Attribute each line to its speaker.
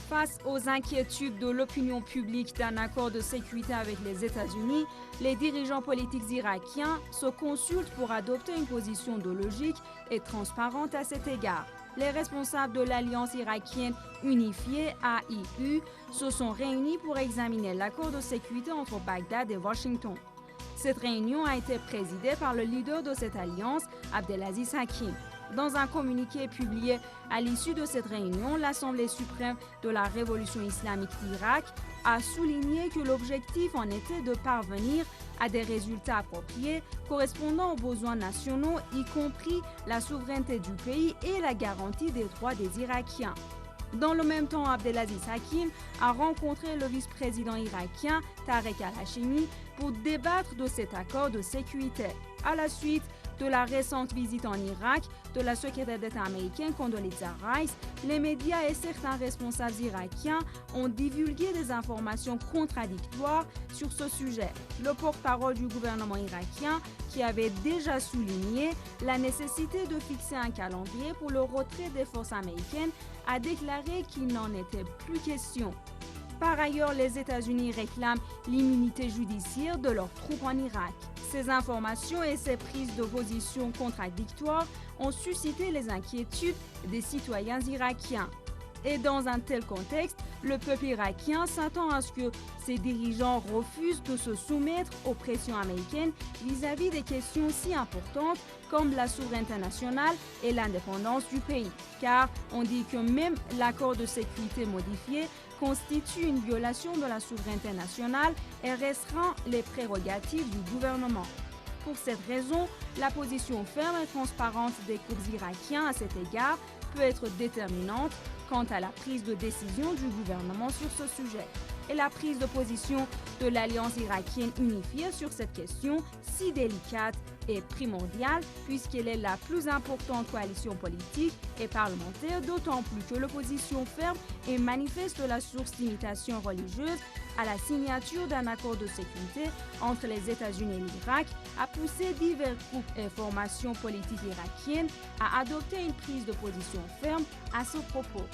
Speaker 1: Face aux inquiétudes de l'opinion publique d'un accord de sécurité avec les États-Unis, les dirigeants politiques irakiens se consultent pour adopter une position logique et transparente à cet égard. Les responsables de l'Alliance irakienne unifiée, AIU, se sont réunis pour examiner l'accord de sécurité entre Bagdad et Washington. Cette réunion a été présidée par le leader de cette alliance, Abdelaziz Hakim. Dans un communiqué publié à l'issue de cette réunion, l'Assemblée suprême de la Révolution islamique d'Irak a souligné que l'objectif en était de parvenir à des résultats appropriés correspondant aux besoins nationaux, y compris la souveraineté du pays et la garantie des droits des Irakiens. Dans le même temps, Abdelaziz Hakim a rencontré le vice-président irakien Tarek al-Hashimi pour débattre de cet accord de sécurité. À la suite de la récente visite en Irak de la secrétaire d'État américaine Condoleezza Rice, les médias et certains responsables irakiens ont divulgué des informations contradictoires sur ce sujet. Le porte-parole du gouvernement irakien, qui avait déjà souligné la nécessité de fixer un calendrier pour le retrait des forces américaines, a déclaré qu'il n'en était plus question. Par ailleurs, les États-Unis réclament l'immunité judiciaire de leurs troupes en Irak. Ces informations et ces prises de position contradictoires ont suscité les inquiétudes des citoyens irakiens. Et dans un tel contexte, le peuple irakien s'attend à ce que ses dirigeants refusent de se soumettre aux pressions américaines vis-à-vis des questions si importantes comme la souveraineté nationale et l'indépendance du pays. Car on dit que même l'accord de sécurité modifié constitue une violation de la souveraineté nationale et restreint les prérogatives du gouvernement. Pour cette raison, la position ferme et transparente des groupes irakiens à cet égard peut être déterminante quant à la prise de décision du gouvernement sur ce sujet. Et la prise de position de l'Alliance irakienne unifiée sur cette question si délicate est primordiale puisqu'elle est la plus importante coalition politique et parlementaire, d'autant plus que l'opposition ferme et manifeste la source d'imitation religieuse à la signature d'un accord de sécurité entre les États-Unis et l'Irak a poussé divers groupes et formations politiques irakiennes à adopter une prise de position ferme à ce propos.